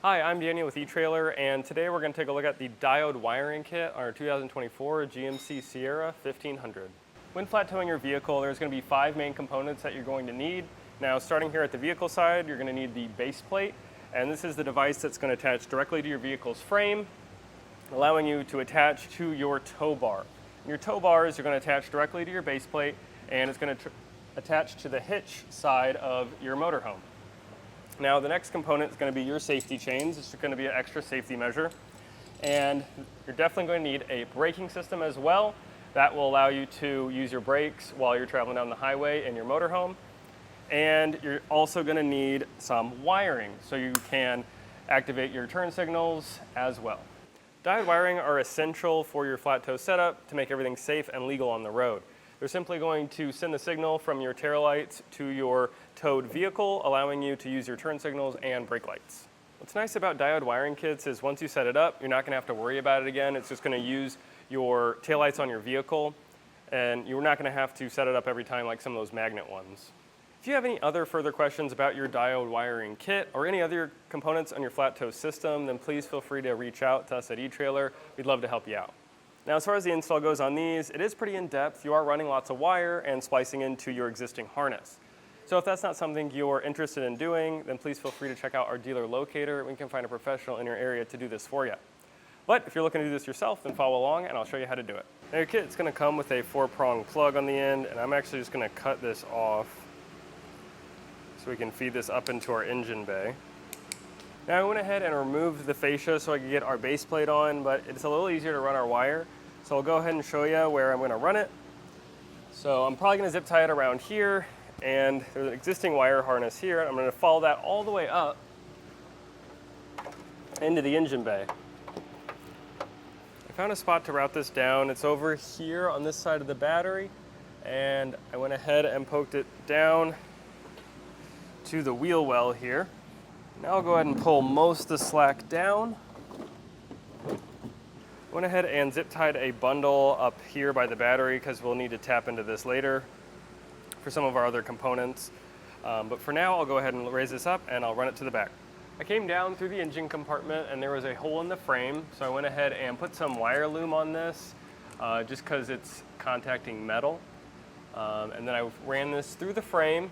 Hi, I'm Daniel with eTrailer, and today we're going to take a look at the diode wiring kit on our 2024 GMC Sierra 1500. When flat towing your vehicle, there's going to be 5 main components that you're going to need. Now, starting here at the vehicle side, you're going to need the base plate, and this is the device that's going to attach directly to your vehicle's frame, allowing you to attach to your tow bar. And your tow bars are going to attach directly to your base plate, and it's going to attach to the hitch side of your motorhome. Now the next component is going to be your safety chains. It's going to be an extra safety measure. And you're definitely going to need a braking system as well. That will allow you to use your brakes while you're traveling down the highway in your motorhome. And you're also going to need some wiring so you can activate your turn signals as well. Diode wiring are essential for your flat tow setup to make everything safe and legal on the road. They're simply going to send the signal from your taillights to your towed vehicle, allowing you to use your turn signals and brake lights. What's nice about diode wiring kits is once you set it up, you're not going to have to worry about it again. It's just going to use your taillights on your vehicle, and you're not going to have to set it up every time like some of those magnet ones. If you have any other further questions about your diode wiring kit or any other components on your flat tow system, then please feel free to reach out to us at eTrailer. We'd love to help you out. Now, as far as the install goes on these, it is pretty in-depth. You are running lots of wire and splicing into your existing harness. So if that's not something you're interested in doing, then please feel free to check out our dealer locator. We can find a professional in your area to do this for you. But if you're looking to do this yourself, then follow along and I'll show you how to do it. Now, your kit's going to come with a 4-prong plug on the end, and I'm actually just going to cut this off so we can feed this up into our engine bay. Now I went ahead and removed the fascia so I could get our base plate on, but it's a little easier to run our wire. So I'll go ahead and show you where I'm going to run it. So I'm probably going to zip tie it around here, and there's an existing wire harness here. I'm going to follow that all the way up into the engine bay. I found a spot to route this down. It's over here on this side of the battery, and I went ahead and poked it down to the wheel well here. Now I'll go ahead and pull most of the slack down. Went ahead and zip tied a bundle up here by the battery because we'll need to tap into this later for some of our other components. But for now, I'll go ahead and raise this up and I'll run it to the back. I came down through the engine compartment and there was a hole in the frame, so I went ahead and put some wire loom on this just because it's contacting metal. And then I ran this through the frame.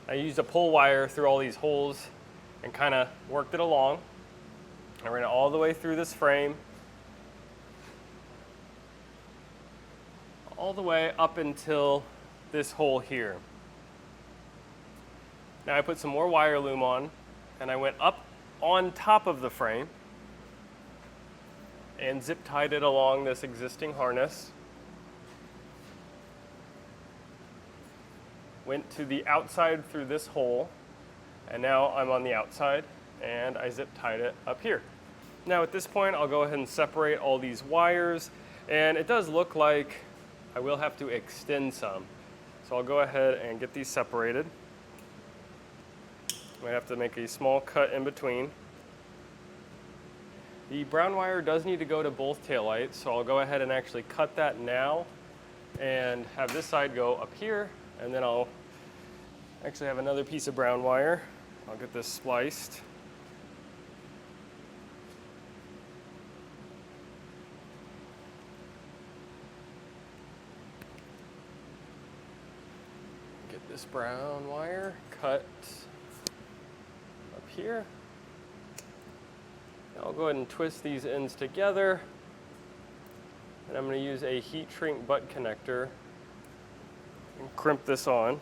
I used a pull wire through all these holes and kind of worked it along. I ran it all the way through this frame, all the way up until this hole here. Now I put some more wire loom on, and I went up on top of the frame and zip tied it along this existing harness. Went to the outside through this hole, and now I'm on the outside, and I zip tied it up here. Now at this point, I'll go ahead and separate all these wires, and it does look like I will have to extend some. So I'll go ahead and get these separated. Might have to make a small cut in between. The brown wire does need to go to both taillights, so I'll go ahead and actually cut that now and have this side go up here, and then I'll actually have another piece of brown wire. I'll get this spliced. Get this brown wire cut up here. Now I'll go ahead and twist these ends together. And I'm going to use a heat shrink butt connector and crimp this on.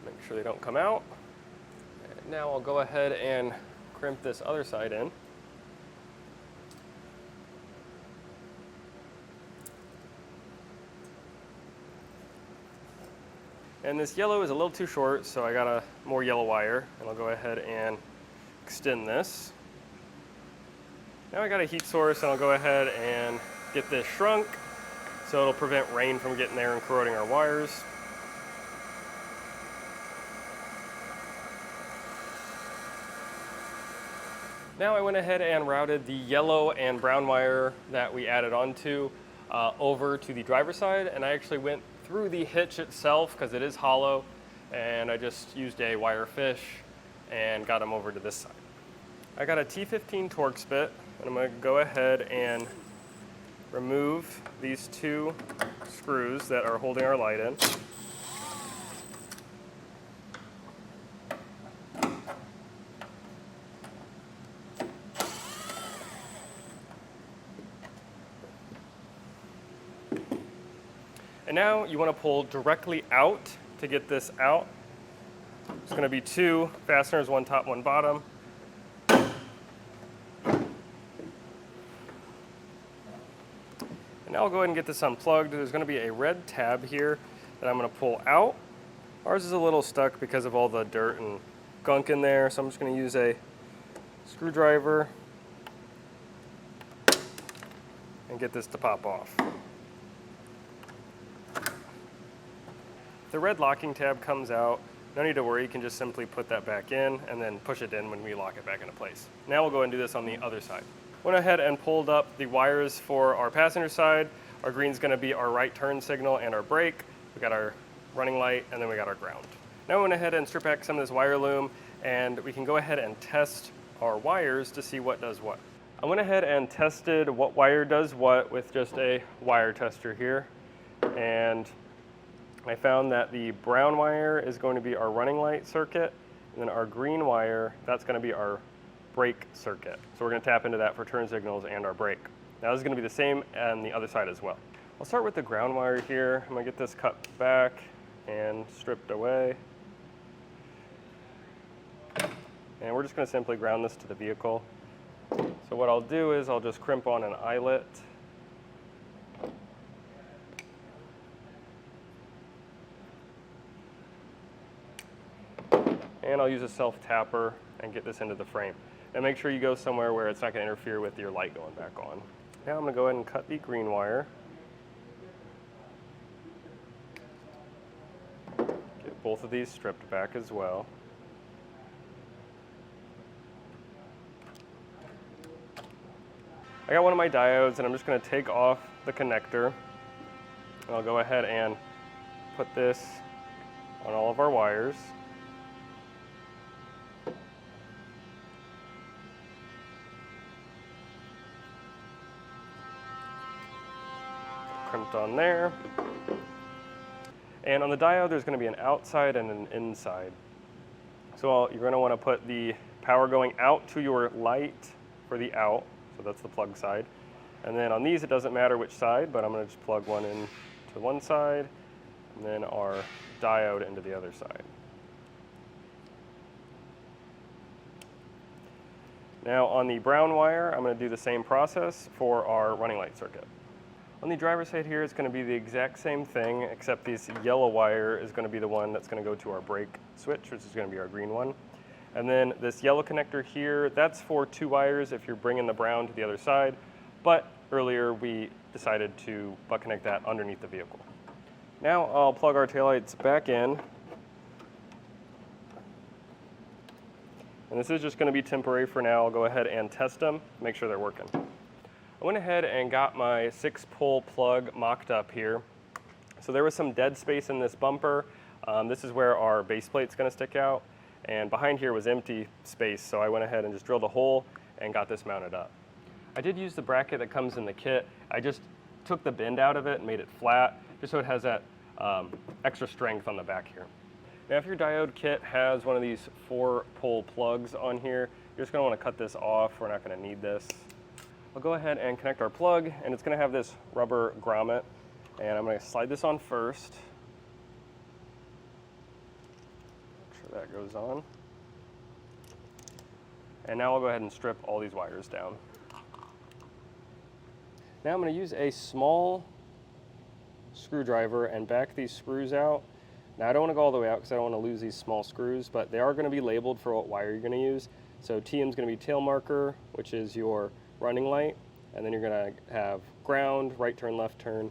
Make sure they don't come out. And now I'll go ahead and crimp this other side in. And this yellow is a little too short, so I got a more yellow wire, and I'll go ahead and extend this. Now I got a heat source, and I'll go ahead and get this shrunk so it'll prevent rain from getting there and corroding our wires. Now I went ahead and routed the yellow and brown wire that we added onto over to the driver's side, and I actually went through the hitch itself because it is hollow, and I just used a wire fish and got them over to this side. I got a T15 Torx bit, and I'm going to go ahead and remove these two screws that are holding our light in. And now you want to pull directly out to get this out. It's going to be two fasteners, one top, one bottom. And now I'll go ahead and get this unplugged. There's going to be a red tab here that I'm going to pull out. Ours is a little stuck because of all the dirt and gunk in there, so I'm just going to use a screwdriver and get this to pop off. If the red locking tab comes out, no need to worry, you can just simply put that back in and then push it in when we lock it back into place. Now we'll go and do this on the other side. Went ahead and pulled up the wires for our passenger side. Our green's going to be our right turn signal and our brake. We got our running light, and then we got our ground. Now we went ahead and stripped back some of this wire loom, and we can go ahead and test our wires to see what does what. I went ahead and tested what wire does what with just a wire tester here, and I found that the brown wire is going to be our running light circuit, and then our green wire, that's going to be our brake circuit. So we're going to tap into that for turn signals and our brake. Now this is going to be the same on the other side as well. I'll start with the ground wire here. I'm going to get this cut back and stripped away. And we're just going to simply ground this to the vehicle. So what I'll do is I'll just crimp on an eyelet. And I'll use a self-tapper and get this into the frame. And make sure you go somewhere where it's not going to interfere with your light going back on. Now I'm going to go ahead and cut the green wire. Get both of these stripped back as well. I got one of my diodes, and I'm just going to take off the connector. And I'll go ahead and put this on all of our wires. Crimped on there. And on the diode, there's going to be an outside and an inside. So you're going to want to put the power going out to your light for the out. So that's the plug side. And then on these, it doesn't matter which side, but I'm going to just plug one in to one side, and then our diode into the other side. Now on the brown wire, I'm going to do the same process for our running light circuit. On the driver's side here, it's going to be the exact same thing, except this yellow wire is going to be the one that's going to go to our brake switch, which is going to be our green one. And then this yellow connector here, that's for two wires if you're bringing the brown to the other side. But earlier we decided to butt connect that underneath the vehicle. Now I'll plug our taillights back in. And this is just going to be temporary for now. I'll go ahead and test them, make sure they're working. I went ahead and got my 6-pole plug mocked up here. So there was some dead space in this bumper. This is where our base plate's going to stick out. And behind here was empty space, so I went ahead and just drilled a hole and got this mounted up. I did use the bracket that comes in the kit. I just took the bend out of it and made it flat, just so it has that extra strength on the back here. Now if your diode kit has one of these 4-pole plugs on here, you're just going to want to cut this off. We're not going to need this. I'll go ahead and connect our plug, and it's going to have this rubber grommet, and I'm going to slide this on first. That goes on. And now I'll go ahead and strip all these wires down. Now I'm going to use a small screwdriver and back these screws out. Now I don't want to go all the way out because I don't want to lose these small screws, but they are going to be labeled for what wire you're going to use. So TM is going to be tail marker, which is your running light, and then you're going to have ground, right turn, left turn.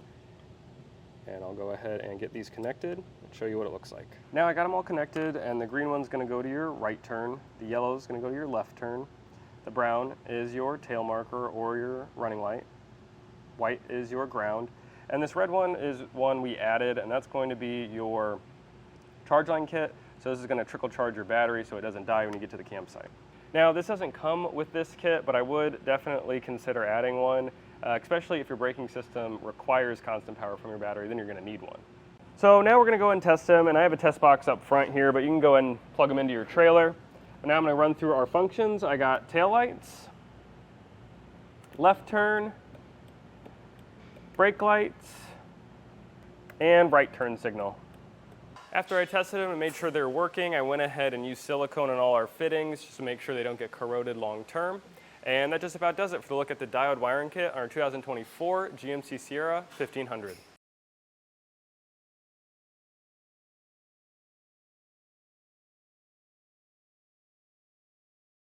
And I'll go ahead and get these connected and show you what it looks like. Now I got them all connected, and the green one's going to go to your right turn, the yellow is going to go to your left turn, the brown is your tail marker or your running light, white is your ground, And this red one is one we added, and that's going to be your charge line kit. So this is going to trickle charge your battery so it doesn't die when you get to the campsite. Now this doesn't come with this kit, but I would definitely consider adding one, especially if your braking system requires constant power from your battery, then you're going to need one. So now we're going to go and test them, and I have a test box up front here, but you can go and plug them into your trailer. And now I'm going to run through our functions. I got tail lights, left turn, brake lights, and right turn signal. After I tested them and made sure they were working, I went ahead and used silicone in all our fittings just to make sure they don't get corroded long term. And that just about does it for the look at the diode wiring kit on our 2024 GMC Sierra 1500.